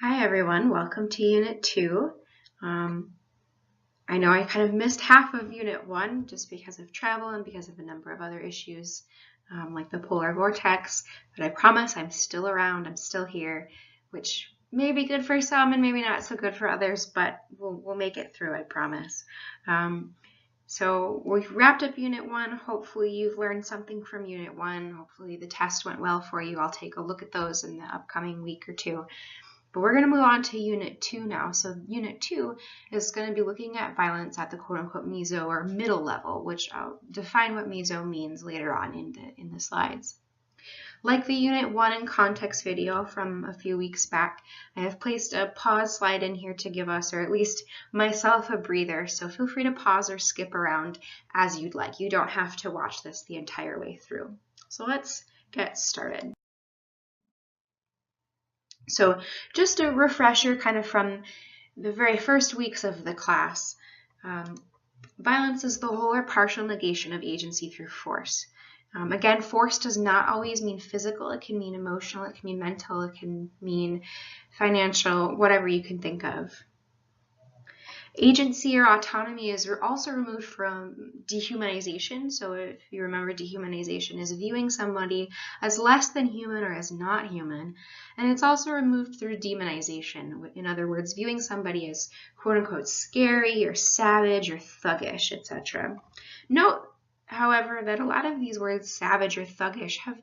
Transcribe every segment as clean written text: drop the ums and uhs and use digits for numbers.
Hi everyone, welcome to Unit 2. I know I kind of missed half of Unit 1 just because of travel and because of a number of other issues like the polar vortex, but I promise I'm still around, I'm still here, which may be good for some and maybe not so good for others, but we'll make it through, I promise. So we've wrapped up Unit 1. Hopefully you've learned something from Unit 1. Hopefully the test went well for you. I'll take a look at those in the upcoming week or two. But we're going to move on to Unit 2 now. So Unit 2 is going to be looking at violence at the quote-unquote meso or middle level, which I'll define what meso means later on in the slides. Like the Unit 1 in context video from a few weeks back, I have placed a pause slide in here to give us, or at least myself, a breather. So feel free to pause or skip around as you'd like. You don't have to watch this the entire way through. So let's get started. So just a refresher kind of from the very first weeks of the class, violence is the whole or partial negation of agency through force. Again, force does not always mean physical. It can mean emotional, it can mean mental, it can mean financial, whatever you can think of. Agency or autonomy is also removed from dehumanization. So if you remember, dehumanization is viewing somebody as less than human or as not human. And it's also removed through demonization. In other words, viewing somebody as quote unquote scary or savage or thuggish, etc. Note, however, that a lot of these words, savage or thuggish, have,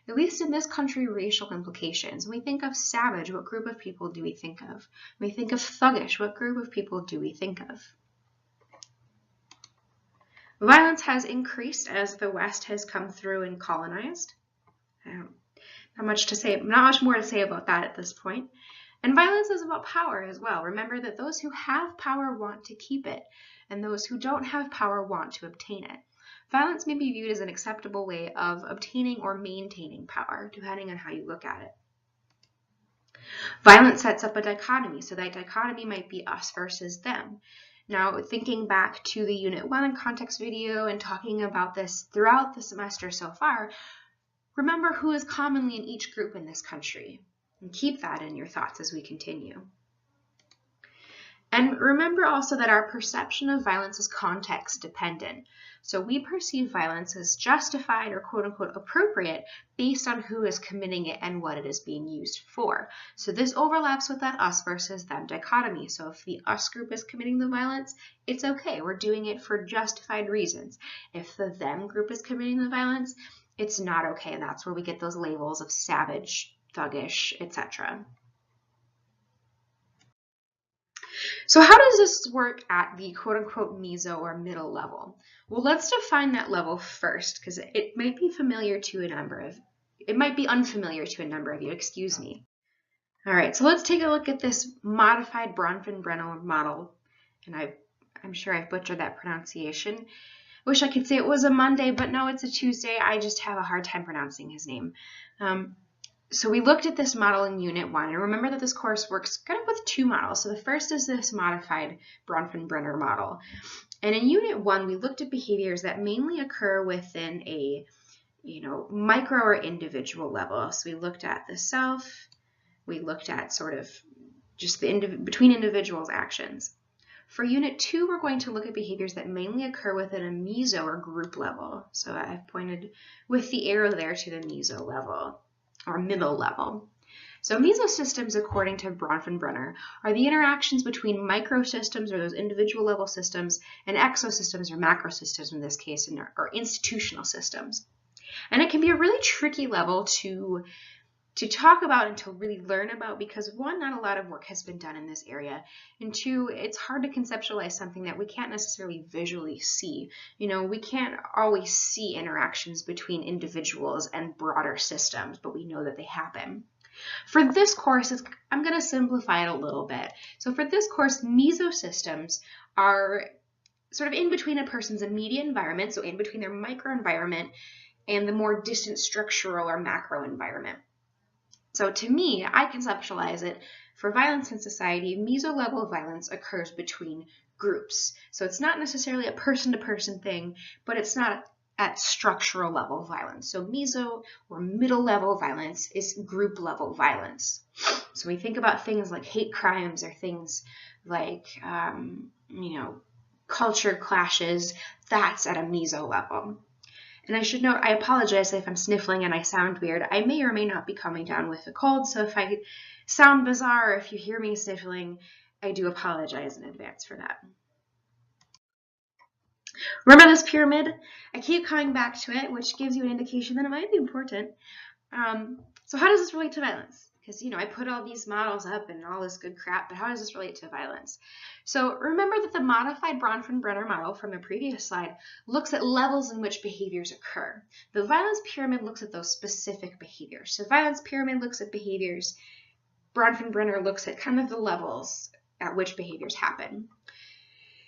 at least in this country, racial implications. When we think of savage, what group of people do we think of? When we think of thuggish, what group of people do we think of? Violence has increased as the West has come through and colonized. Not much more to say about that at this point. And violence is about power as well. Remember that those who have power want to keep it, and those who don't have power want to obtain it. Violence may be viewed as an acceptable way of obtaining or maintaining power, depending on how you look at it. Violence sets up a dichotomy, so that dichotomy might be us versus them. Now, thinking back to the Unit 1 context video and talking about this throughout the semester so far, remember who is commonly in each group in this country, and keep that in your thoughts as we continue. And remember also that our perception of violence is context dependent. So we perceive violence as justified or quote unquote appropriate based on who is committing it and what it is being used for. So this overlaps with that us versus them dichotomy. So if the us group is committing the violence, it's okay. We're doing it for justified reasons. If the them group is committing the violence, it's not okay. And that's where we get those labels of savage, thuggish, etc. So how does this work at the quote-unquote meso or middle level? Well, let's define that level first, because it might be unfamiliar to a number of you, excuse me. All right, so let's take a look at this modified Bronfenbrenner model, and I'm sure I've butchered that pronunciation. Wish I could say it was a Monday, but no, it's a Tuesday. I just have a hard time pronouncing his name. So we looked at this model in Unit 1, and remember that this course works kind of with two models. So the first is this modified Bronfenbrenner model. And in Unit 1, we looked at behaviors that mainly occur within a micro or individual level. So we looked at the self, we looked at sort of just between individuals' actions. For Unit 2, we're going to look at behaviors that mainly occur within a meso or group level. So I've pointed with the arrow there to the meso level, or middle level. So mesosystems, according to Bronfenbrenner, are the interactions between microsystems, or those individual level systems, and exosystems, or macrosystems in this case, or institutional systems. And it can be a really tricky level to talk about and to really learn about because, one, not a lot of work has been done in this area, and two, it's hard to conceptualize something that we can't necessarily visually see. We can't always see interactions between individuals and broader systems, but we know that they happen. For this course, I'm going to simplify it a little bit. So for this course, mesosystems are sort of in between a person's immediate environment, so in between their microenvironment and the more distant structural or macro environment. So to me, I conceptualize it, for violence in society, meso-level violence occurs between groups. So it's not necessarily a person-to-person thing, but it's not at structural level violence. So meso or middle level violence is group level violence. So we think about things like hate crimes or things like, culture clashes. That's at a meso level. And I should note, I apologize if I'm sniffling and I sound weird. I may or may not be coming down with a cold, so if I sound bizarre, or if you hear me sniffling, I do apologize in advance for that. Remember this pyramid? I keep coming back to it, which gives you an indication that it might be important. So how does this relate to violence? Because, I put all these models up and all this good crap, but how does this relate to violence? So remember that the modified Bronfenbrenner model from the previous slide looks at levels in which behaviors occur. The violence pyramid looks at those specific behaviors. So violence pyramid looks at behaviors. Bronfenbrenner looks at kind of the levels at which behaviors happen.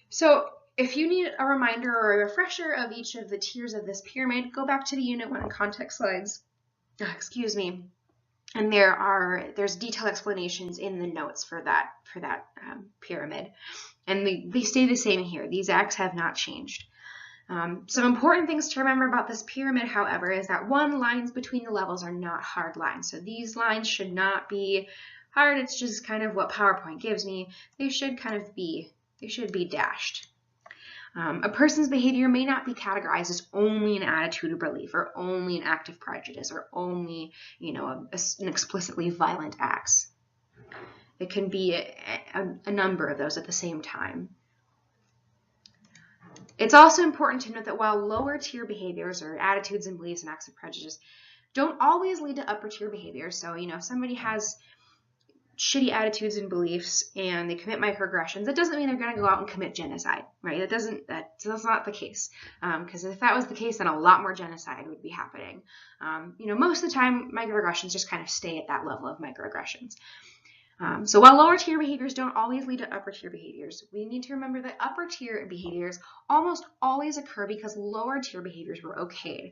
So if you need a reminder or a refresher of each of the tiers of this pyramid, go back to the Unit 1 context slides. Excuse me. And there's detailed explanations in the notes for that pyramid. And they stay the same here. These acts have not changed. Some important things to remember about this pyramid, however, is that lines between the levels are not hard lines. So these lines should not be hard. It's just kind of what PowerPoint gives me. They should be dashed. A person's behavior may not be categorized as only an attitude or belief, or only an act of prejudice, or only, an explicitly violent acts. It can be a number of those at the same time. It's also important to note that while lower tier behaviors or attitudes and beliefs and acts of prejudice don't always lead to upper tier behaviors. So, if somebody has shitty attitudes and beliefs and they commit microaggressions, that doesn't mean they're going to go out and commit genocide, right? That's not the case. Because if that was the case, then a lot more genocide would be happening. Most of the time, microaggressions just kind of stay at that level of microaggressions. So while lower tier behaviors don't always lead to upper tier behaviors, we need to remember that upper tier behaviors almost always occur because lower tier behaviors were okayed.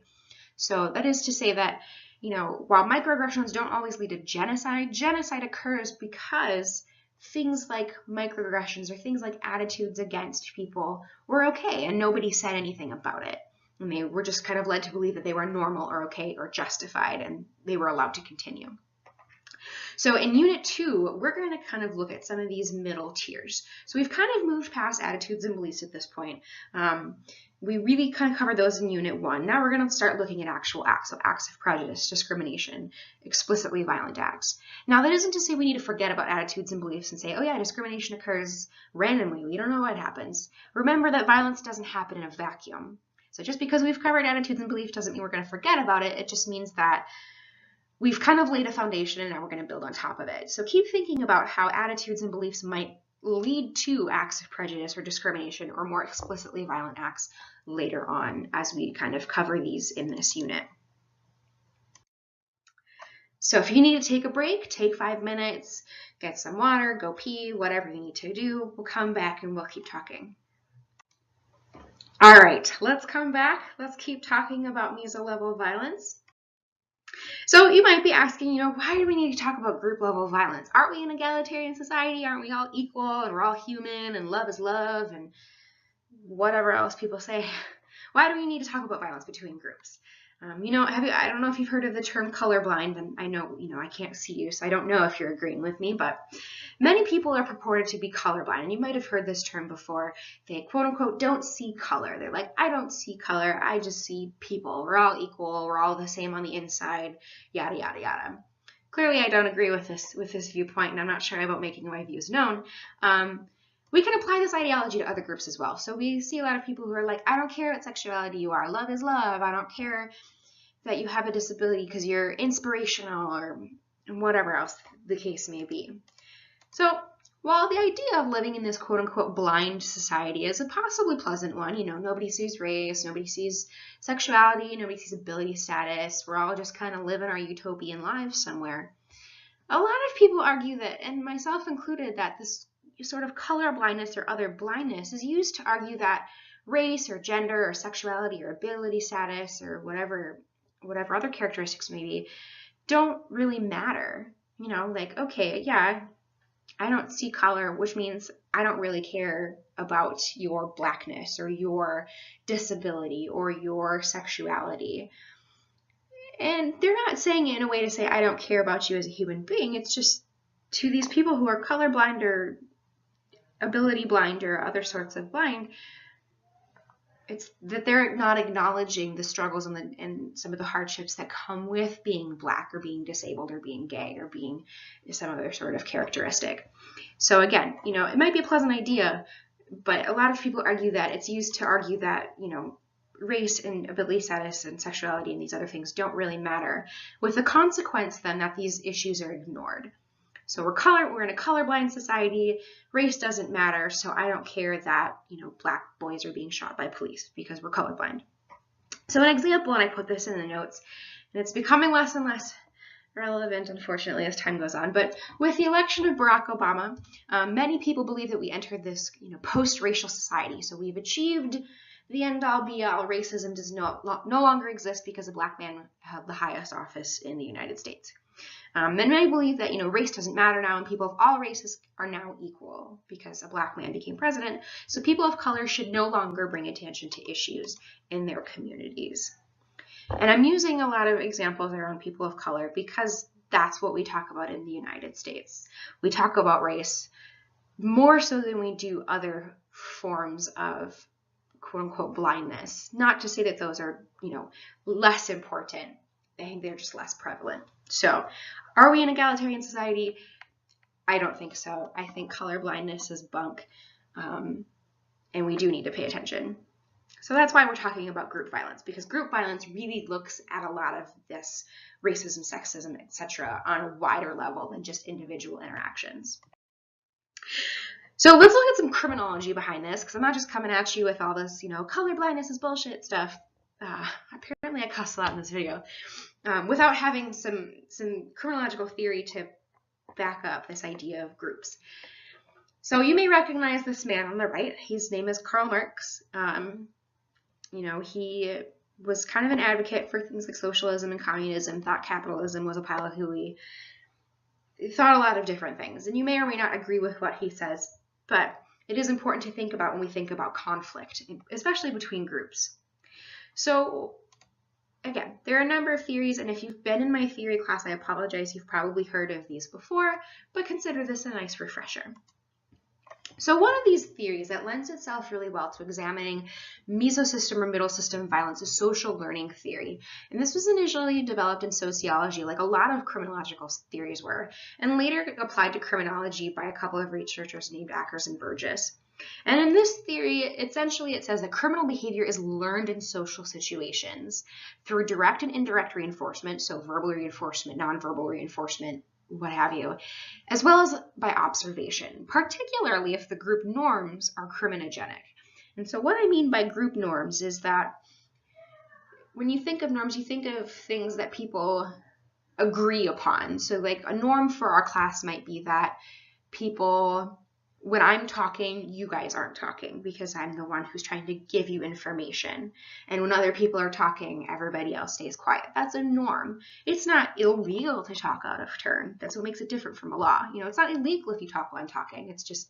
So that is to say that, while microaggressions don't always lead to genocide, genocide occurs because things like microaggressions or things like attitudes against people were okay and nobody said anything about it. And they were just kind of led to believe that they were normal or okay or justified and they were allowed to continue. So in Unit 2, we're going to kind of look at some of these middle tiers. So we've kind of moved past attitudes and beliefs at this point. We really kind of covered those in Unit 1. Now we're going to start looking at actual acts, so acts of prejudice, discrimination, explicitly violent acts. Now that isn't to say we need to forget about attitudes and beliefs and say, oh yeah, discrimination occurs randomly. We don't know what happens. Remember that violence doesn't happen in a vacuum. So just because we've covered attitudes and beliefs doesn't mean we're going to forget about it. It just means that we've kind of laid a foundation and now we're going to build on top of it. So keep thinking about how attitudes and beliefs might lead to acts of prejudice or discrimination or more explicitly violent acts later on as we kind of cover these in this unit. So if you need to take a break, take 5 minutes, get some water, go pee, whatever you need to do. We'll come back and we'll keep talking. All right, let's come back. Let's keep talking about meso-level violence. So you might be asking, why do we need to talk about group level violence? Aren't we an egalitarian society? Aren't we all equal and we're all human and love is love and whatever else people say? Why do we need to talk about violence between groups? I don't know if you've heard of the term colorblind, and I know, I can't see you, so I don't know if you're agreeing with me, but many people are purported to be colorblind, and you might have heard this term before. They quote unquote don't see color. They're like, I don't see color, I just see people. We're all equal, we're all the same on the inside, yada, yada, yada. Clearly, I don't agree with this viewpoint, and I'm not shy about making my views known. We can apply this ideology to other groups as well. So we see a lot of people who are like, I don't care what sexuality you are. Love is love. I don't care that you have a disability because you're inspirational or whatever else the case may be. So while the idea of living in this quote-unquote blind society is a possibly pleasant one, nobody sees race, nobody sees sexuality, nobody sees ability status. We're all just kind of living our utopian lives somewhere. A lot of people argue that, and myself included, that this sort of color blindness or other blindness is used to argue that race or gender or sexuality or ability status or whatever other characteristics may be don't really matter. Okay, yeah, I don't see color, which means I don't really care about your blackness or your disability or your sexuality. And they're not saying it in a way to say, I don't care about you as a human being. It's just to these people who are colorblind or ability blind or other sorts of blind, it's that they're not acknowledging the struggles and some of the hardships that come with being Black or being disabled or being gay or being some other sort of characteristic. So again, it might be a pleasant idea, but a lot of people argue that it's used to argue that, race and ability status and sexuality and these other things don't really matter, with the consequence then that these issues are ignored. So we're in a colorblind society. Race doesn't matter, so I don't care that, Black boys are being shot by police because we're colorblind. So an example, and I put this in the notes, and it's becoming less and less relevant, unfortunately, as time goes on, but with the election of Barack Obama, many people believe that we entered this, post-racial society. So we've achieved the end-all be-all. Racism does no longer exist because a Black man held the highest office in the United States. And many believe that, race doesn't matter now, and people of all races are now equal because a Black man became president. So people of color should no longer bring attention to issues in their communities. And I'm using a lot of examples around people of color because that's what we talk about in the United States. We talk about race more so than we do other forms of quote-unquote blindness. Not to say that those are, less important. I think they're just less prevalent. So are we an egalitarian society? I don't think so. I think color blindness is bunk, and we do need to pay attention. So that's why we're talking about group violence, because group violence really looks at a lot of this racism, sexism, etc. on a wider level than just individual interactions. So let's look at some criminology behind this, because I'm not just coming at you with all this, color blindness is bullshit stuff. Apparently I cuss a lot in this video, without having some criminological theory to back up this idea of groups. So you may recognize this man on the right. His name is Karl Marx. He was kind of an advocate for things like socialism and communism, thought capitalism was a pile of hooey, thought a lot of different things. And you may or may not agree with what he says, but it is important to think about when we think about conflict, especially between groups. So again, there are a number of theories, and if you've been in my theory class, I apologize, you've probably heard of these before, but consider this a nice refresher. So one of these theories that lends itself really well to examining mesosystem or middle system violence is social learning theory. And this was initially developed in sociology, like a lot of criminological theories were, and later applied to criminology by a couple of researchers named Akers and Burgess. And in this theory, essentially it says that criminal behavior is learned in social situations through direct and indirect reinforcement, so verbal reinforcement, nonverbal reinforcement, what have you, as well as by observation, particularly if the group norms are criminogenic. And so what I mean by group norms is that when you think of norms, you think of things that people agree upon. So like a norm for our class might be that people, when I'm talking, you guys aren't talking because I'm the one who's trying to give you information. And when other people are talking, everybody else stays quiet. That's a norm. It's not illegal to talk out of turn. That's what makes it different from a law. It's not illegal if you talk while I'm talking. It's just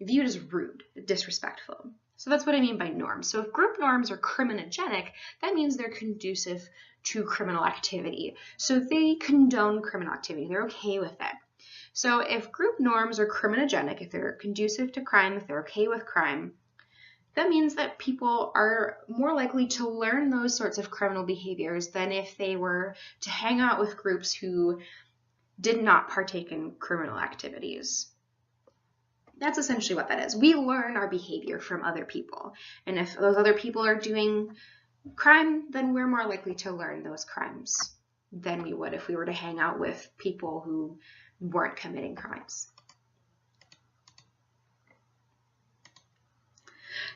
viewed as rude, disrespectful. So that's what I mean by norms. So if group norms are criminogenic, that means they're conducive to criminal activity. So they condone criminal activity. They're okay with it. So if group norms are criminogenic, if they're conducive to crime, if they're okay with crime, that means that people are more likely to learn those sorts of criminal behaviors than if they were to hang out with groups who did not partake in criminal activities. That's essentially what that is. We learn our behavior from other people. And if those other people are doing crime, then we're more likely to learn those crimes than we would if we were to hang out with people who weren't committing crimes.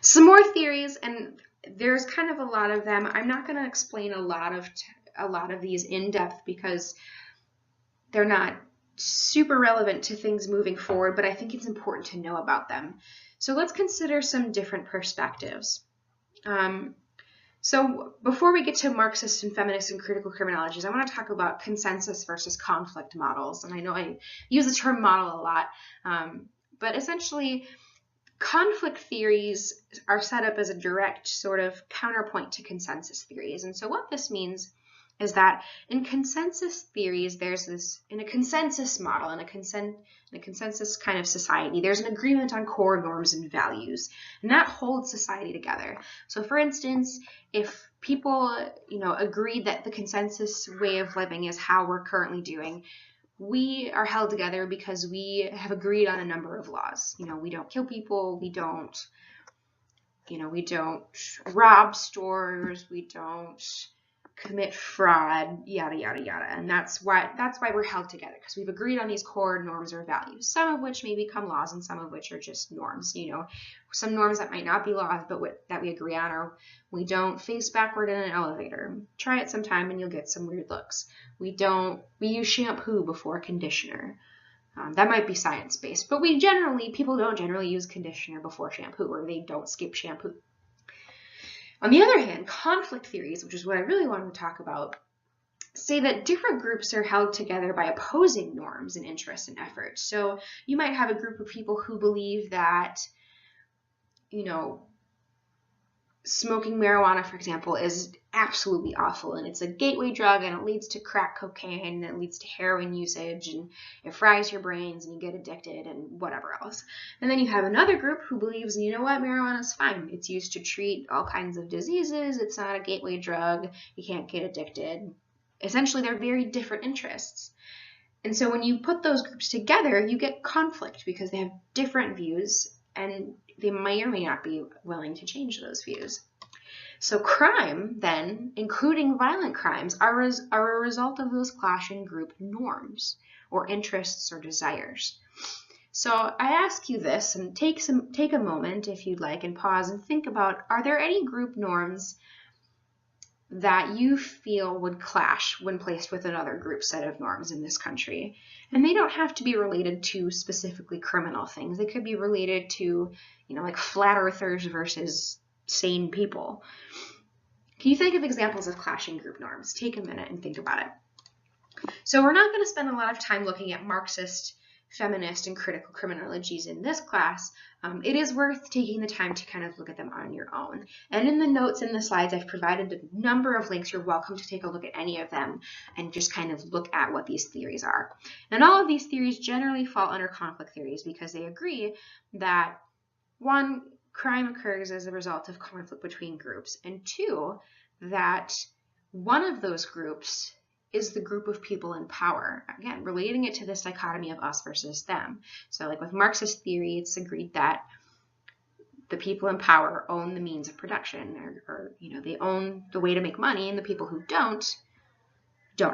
Some more theories, and there's kind of a lot of them. I'm not going to explain a lot of these in depth because they're not super relevant to things moving forward, but I think it's important to know about them. So let's consider some different perspectives. So before we get to Marxist and feminist and critical criminologies, I want to talk about consensus versus conflict models. And I know I use the term model a lot, but essentially conflict theories are set up as a direct sort of counterpoint to consensus theories. And so what this means is that in consensus theories, there's this, in a consensus model, in a consensus kind of society, there's an agreement on core norms and values, and that holds society together. So for instance, if people, agreed that the consensus way of living is how we're currently doing, we are held together because we have agreed on a number of laws. We don't kill people, we don't rob stores, we don't commit fraud, yada yada yada. And that's why we're held together, because we've agreed on these core norms or values, some of which may become laws and some of which are just norms. Some norms that might not be laws but that we agree on are: we don't face backward in an elevator. Try it sometime and you'll get some weird looks. We use shampoo before conditioner. That might be science-based, but people don't generally use conditioner before shampoo, or they don't skip shampoo. On the other hand, conflict theories, which is what I really wanted to talk about, say that different groups are held together by opposing norms and interests and efforts. So you might have a group of people who believe that, smoking marijuana, for example, is absolutely awful, and it's a gateway drug, and it leads to crack cocaine, and it leads to heroin usage, and it fries your brains, and you get addicted, and whatever else. And then you have another group who believes, marijuana is fine. It's used to treat all kinds of diseases. It's not a gateway drug. You can't get addicted. Essentially, they're very different interests. And so when you put those groups together, you get conflict because they have different views, and they may or may not be willing to change those views. So crime, then, including violent crimes, are a result of those clashing group norms or interests or desires. So I ask you this, and take a moment, if you'd like, and pause and think about, are there any group norms that you feel would clash when placed with another group set of norms in this country? And they don't have to be related to specifically criminal things. They could be related to, like flat earthers versus sane people. Can you think of examples of clashing group norms? Take a minute and think about it. So we're not going to spend a lot of time looking at Marxist, feminist, and critical criminologies in this class. It is worth taking the time to kind of look at them on your own. And in the notes in the slides, I've provided a number of links. You're welcome to take a look at any of them and just kind of look at what these theories are. And all of these theories generally fall under conflict theories because they agree that, one, crime occurs as a result of conflict between groups, and two, that one of those groups is the group of people in power. Again, relating it to this dichotomy of us versus them. So like with Marxist theory, it's agreed that the people in power own the means of production, or they own the way to make money, and the people who don't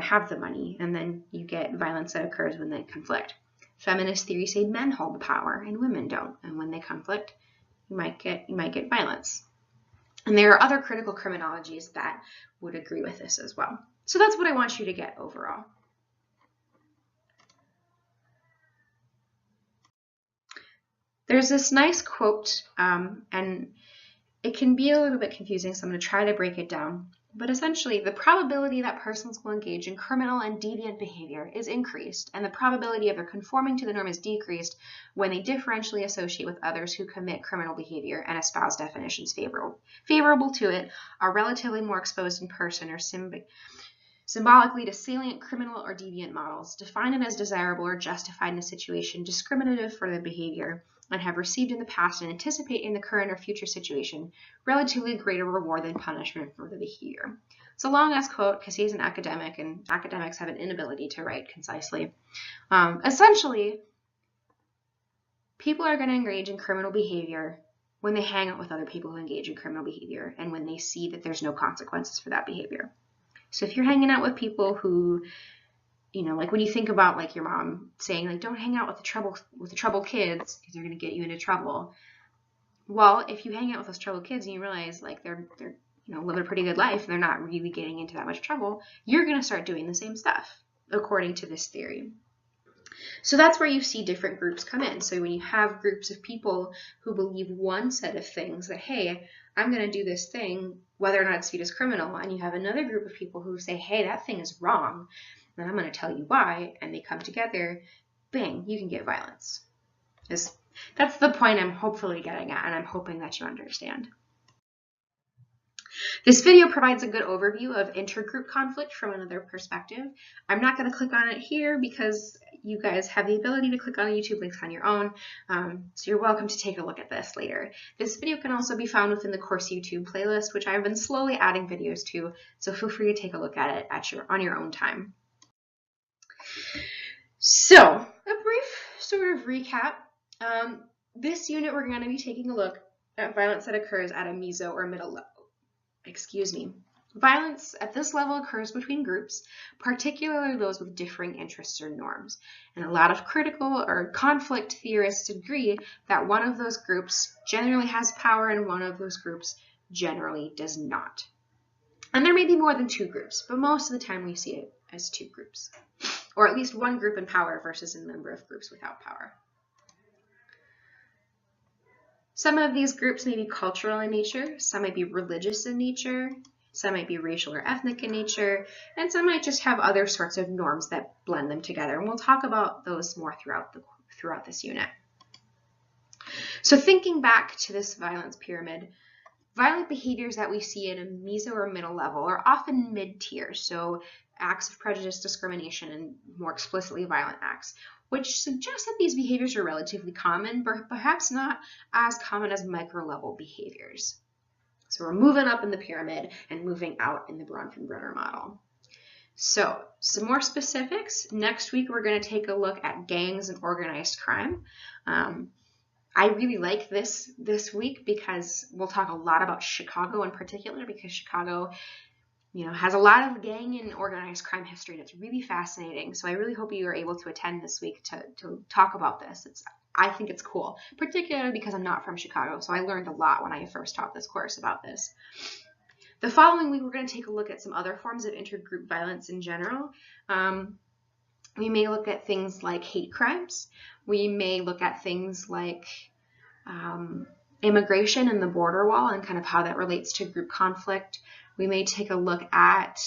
have the money, and then you get violence that occurs when they conflict. Feminist theory say men hold the power and women don't, and when they conflict, you might get violence. And there are other critical criminologies that would agree with this as well. So that's what I want you to get overall. There's this nice quote, and it can be a little bit confusing, so I'm going to try to break it down. But essentially, the probability that persons will engage in criminal and deviant behavior is increased, and the probability of their conforming to the norm is decreased when they differentially associate with others who commit criminal behavior and espouse definitions favorable to it, are relatively more exposed in person or symbolically to salient criminal or deviant models, define it as desirable or justified in a situation discriminative for the behavior, and have received in the past and anticipate in the current or future situation relatively greater reward than punishment for the behavior. It's a long-ass quote because he's an academic, and academics have an inability to write concisely. Essentially, people are going to engage in criminal behavior when they hang out with other people who engage in criminal behavior and when they see that there's no consequences for that behavior. So if you're hanging out with people who, like when you think about like your mom saying like, don't hang out with the troubled kids because they're going to get you into trouble. Well, if you hang out with those troubled kids and you realize like they're living a pretty good life and they're not really getting into that much trouble, you're going to start doing the same stuff according to this theory. So that's where you see different groups come in. So when you have groups of people who believe one set of things, that, hey, I'm going to do this thing whether or not it's viewed as criminal, and you have another group of people who say, hey, that thing is wrong, and I'm going to tell you why, and they come together, bang, you can get violence. That's the point I'm hopefully getting at, and I'm hoping that you understand. This video provides a good overview of intergroup conflict from another perspective. I'm not going to click on it here because you guys have the ability to click on YouTube links on your own, so you're welcome to take a look at this later. This video can also be found within the course YouTube playlist, which I've been slowly adding videos to, so feel free to take a look at it on your own time. So, a brief sort of recap. This unit, we're going to be taking a look at violence that occurs at a meso or middle level. Violence at this level occurs between groups, particularly those with differing interests or norms. And a lot of critical or conflict theorists agree that one of those groups generally has power and one of those groups generally does not. And there may be more than two groups, but most of the time we see it as two groups, or at least one group in power versus a number of groups without power. Some of these groups may be cultural in nature, some might be religious in nature, some might be racial or ethnic in nature, and some might just have other sorts of norms that blend them together. And we'll talk about those more throughout this unit. So thinking back to this violence pyramid, violent behaviors that we see at a meso or middle level are often mid-tier, so acts of prejudice, discrimination, and more explicitly violent acts, which suggests that these behaviors are relatively common, but perhaps not as common as micro-level behaviors. So we're moving up in the pyramid and moving out in the Bronfenbrenner model. So some more specifics. Next week, we're going to take a look at gangs and organized crime. I really like this week because we'll talk a lot about Chicago in particular, because Chicago, has a lot of gang and organized crime history, and it's really fascinating. So I really hope you are able to attend this week to talk about this. I think it's cool, particularly because I'm not from Chicago, so I learned a lot when I first taught this course about this. The following week, we're going to take a look at some other forms of intergroup violence in general. We may look at things like hate crimes. We may look at things like immigration and the border wall and kind of how that relates to group conflict. We may take a look at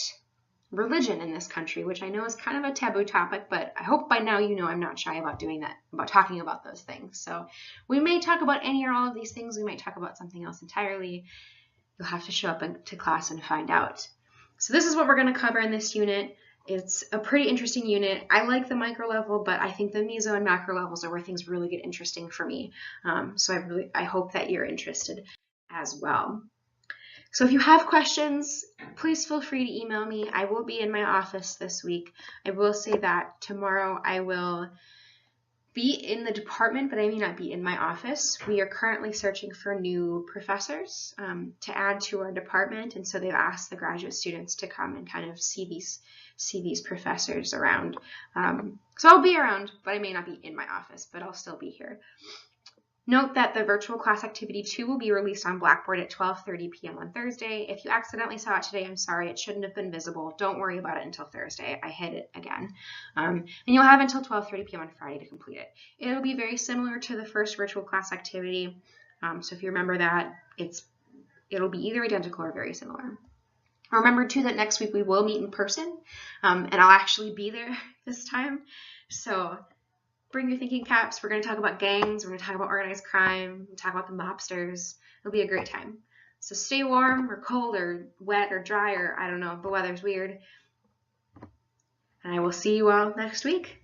religion in this country, which I know is kind of a taboo topic, but I hope by now you know I'm not shy about doing that, about talking about those things. So we may talk about any or all of these things. We might talk about something else entirely. You'll have to show up to class and find out. So this is what we're going to cover in this unit. It's a pretty interesting unit. I like the micro level, but I think the meso and macro levels are where things really get interesting for me. So I hope that you're interested as well. So if you have questions, please feel free to email me. I will be in my office this week. I will say that tomorrow I will be in the department, but I may not be in my office. We are currently searching for new professors to add to our department, and so they've asked the graduate students to come and kind of see these professors around. So I'll be around, but I may not be in my office, but I'll still be here. Note that the virtual class activity 2 will be released on Blackboard at 12:30 p.m. on Thursday. If you accidentally saw it today, I'm sorry, it shouldn't have been visible. Don't worry about it until Thursday. I hid it again. And you'll have until 12:30 p.m. on Friday to complete it. It'll be very similar to the first virtual class activity. So if you remember that, it'll be either identical or very similar. Remember too that next week we will meet in person, and I'll actually be there this time. So bring your thinking caps. We're going to talk about gangs. We're going to talk about organized crime. We'll talk about the mobsters. It'll be a great time. So stay warm or cold or wet or dry, or I don't know, the weather's weird. And I will see you all next week.